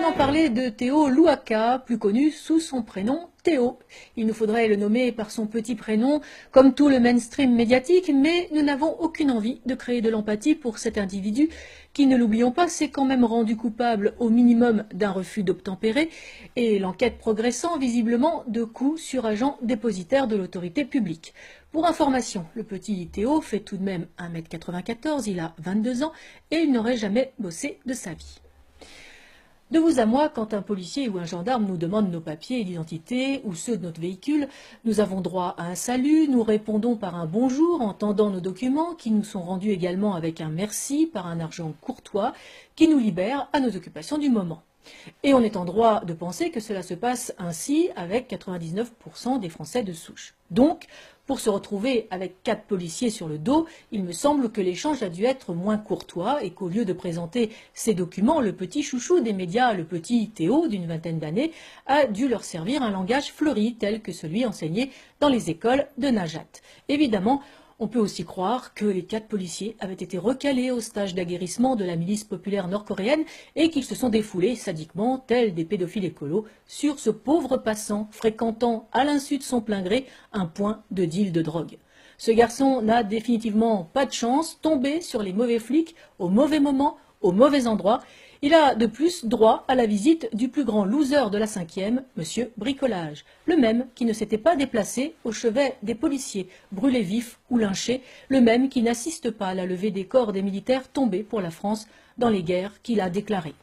maintenant parler de Théo Louaka, plus connu sous son prénom Théo. Il nous faudrait le nommer par son petit prénom, comme tout le mainstream médiatique, mais nous n'avons aucune envie de créer de l'empathie pour cet individu qui, ne l'oublions pas, s'est quand même rendu coupable au minimum d'un refus d'obtempérer et l'enquête progressant visiblement de coups sur agents dépositaires de l'autorité publique. Pour information, le petit Théo fait tout de même 1,94 m, il a 22 ans et il n'aurait jamais bossé de sa vie. De vous à moi, quand un policier ou un gendarme nous demande nos papiers d'identité ou ceux de notre véhicule, nous avons droit à un salut, nous répondons par un bonjour en tendant nos documents qui nous sont rendus également avec un merci par un argent courtois qui nous libère à nos occupations du moment. Et on est en droit de penser que cela se passe ainsi avec 99% des Français de souche. Donc, pour se retrouver avec 4 policiers sur le dos, il me semble que l'échange a dû être moins courtois et qu'au lieu de présenter ces documents, le petit chouchou des médias, le petit Théo d'une vingtaine d'années, a dû leur servir un langage fleuri tel que celui enseigné dans les écoles de Najat. Évidemment, on peut aussi croire que les 4 policiers avaient été recalés au stage d'aguerrissement de la milice populaire nord-coréenne et qu'ils se sont défoulés sadiquement, tels des pédophiles écolos, sur ce pauvre passant fréquentant à l'insu de son plein gré un point de deal de drogue. Ce garçon n'a définitivement pas de chance, tombé sur les mauvais flics au mauvais moment, au mauvais endroit. Il a de plus droit à la visite du plus grand loser de la 5e, Monsieur Bricolage, le même qui ne s'était pas déplacé au chevet des policiers, brûlés vifs ou lynchés, le même qui n'assiste pas à la levée des corps des militaires tombés pour la France dans les guerres qu'il a déclarées.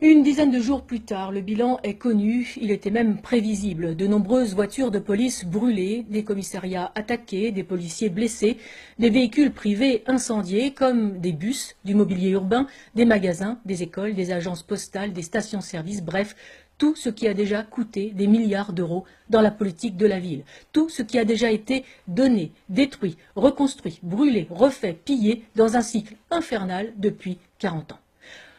Une dizaine de jours plus tard, le bilan est connu, il était même prévisible. De nombreuses voitures de police brûlées, des commissariats attaqués, des policiers blessés, des véhicules privés incendiés comme des bus, du mobilier urbain, des magasins, des écoles, des agences postales, des stations-service, bref, tout ce qui a déjà coûté des milliards d'euros dans la politique de la ville. Tout ce qui a déjà été donné, détruit, reconstruit, brûlé, refait, pillé dans un cycle infernal depuis 40 ans.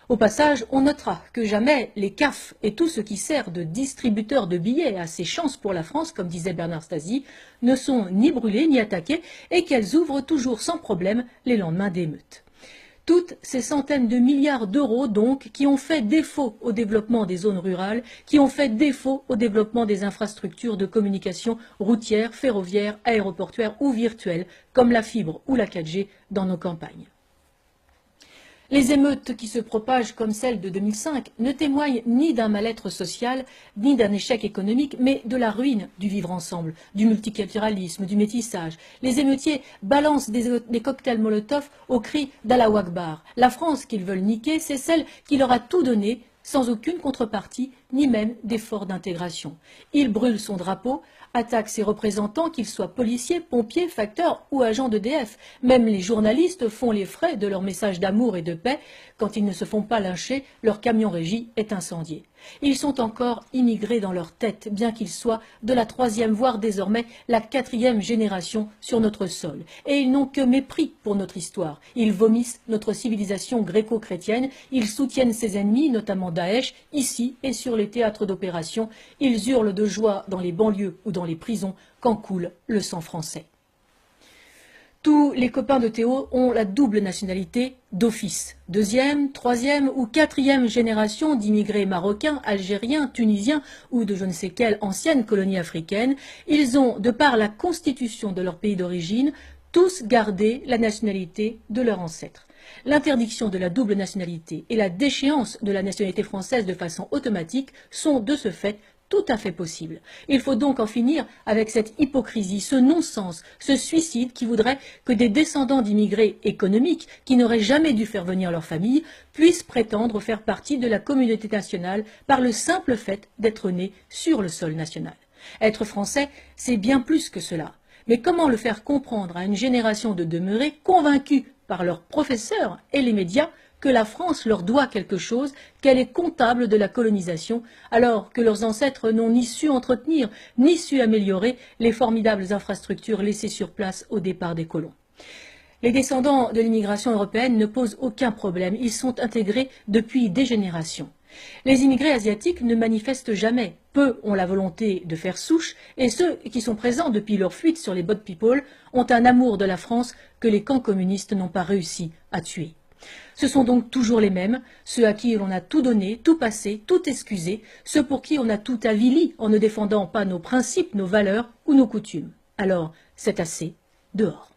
Au passage, on notera que jamais les CAF et tout ce qui sert de distributeur de billets à ces chances pour la France, comme disait Bernard Stasi, ne sont ni brûlés ni attaqués et qu'elles ouvrent toujours sans problème les lendemains d'émeutes. Toutes ces centaines de milliards d'euros, donc, qui ont fait défaut au développement des zones rurales, qui ont fait défaut au développement des infrastructures de communication routières, ferroviaires, aéroportuaires ou virtuelles, comme la fibre ou la 4G dans nos campagnes. Les émeutes qui se propagent comme celle de 2005 ne témoignent ni d'un mal-être social, ni d'un échec économique, mais de la ruine du vivre ensemble, du multiculturalisme, du métissage. Les émeutiers balancent des cocktails Molotov au cri d'Allahu Akbar. La France qu'ils veulent niquer, c'est celle qui leur a tout donné, sans aucune contrepartie, ni même d'effort d'intégration. Ils brûlent son drapeau, attaquent ses représentants, qu'ils soient policiers, pompiers, facteurs ou agents d'EDF. Même les journalistes font les frais de leurs messages d'amour et de paix. Quand ils ne se font pas lyncher, leur camion régie est incendié. Ils sont encore immigrés dans leur tête, bien qu'ils soient de la 3e, voire désormais la 4e génération sur notre sol. Et ils n'ont que mépris pour notre histoire. Ils vomissent notre civilisation gréco-chrétienne. Ils soutiennent ses ennemis, notamment Daesh, ici et sur les théâtres d'opération. Ils hurlent de joie dans les banlieues ou dans les prisons quand coule le sang français. Tous les copains de Théo ont la double nationalité d'office. 2e, 3e ou 4e génération d'immigrés marocains, algériens, tunisiens ou de je ne sais quelle ancienne colonie africaine. Ils ont, de par la constitution de leur pays d'origine, tous gardé la nationalité de leur ancêtre. L'interdiction de la double nationalité et la déchéance de la nationalité française de façon automatique sont de ce fait tout à fait possible. Il faut donc en finir avec cette hypocrisie, ce non-sens, ce suicide qui voudrait que des descendants d'immigrés économiques qui n'auraient jamais dû faire venir leur famille puissent prétendre faire partie de la communauté nationale par le simple fait d'être nés sur le sol national. Être français, c'est bien plus que cela. Mais comment le faire comprendre à une génération de demeurés convaincus par leurs professeurs et les médias que la France leur doit quelque chose, qu'elle est comptable de la colonisation, alors que leurs ancêtres n'ont ni su entretenir, ni su améliorer les formidables infrastructures laissées sur place au départ des colons. Les descendants de l'immigration européenne ne posent aucun problème, ils sont intégrés depuis des générations. Les immigrés asiatiques ne manifestent jamais, peu ont la volonté de faire souche, et ceux qui sont présents depuis leur fuite sur les boat people ont un amour de la France que les camps communistes n'ont pas réussi à tuer. Ce sont donc toujours les mêmes, ceux à qui l'on a tout donné, tout passé, tout excusé, ceux pour qui on a tout avili en ne défendant pas nos principes, nos valeurs ou nos coutumes. Alors, c'est assez, dehors.